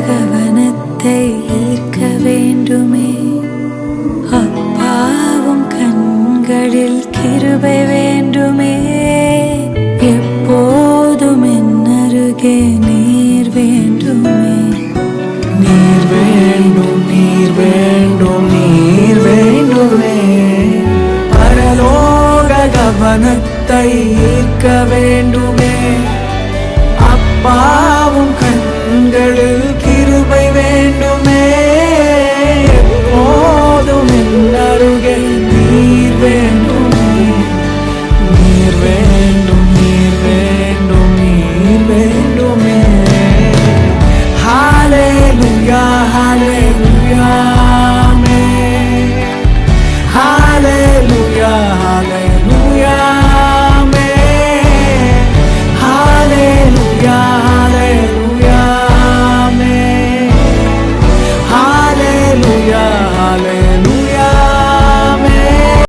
கவனத்தை ஈர்க்க வேண்டுமே. அப்பாவும் கண்களில் கிருபை வேண்டுமே. எப்போதும் என் அருகே நீர் வேண்டுமே. நீர் வேண்டும், நீர் வேண்டும், நீர் வேண்டுமே. பரலோக கவனத்தை ஈர்க்க வேண்டுமே. அப்பா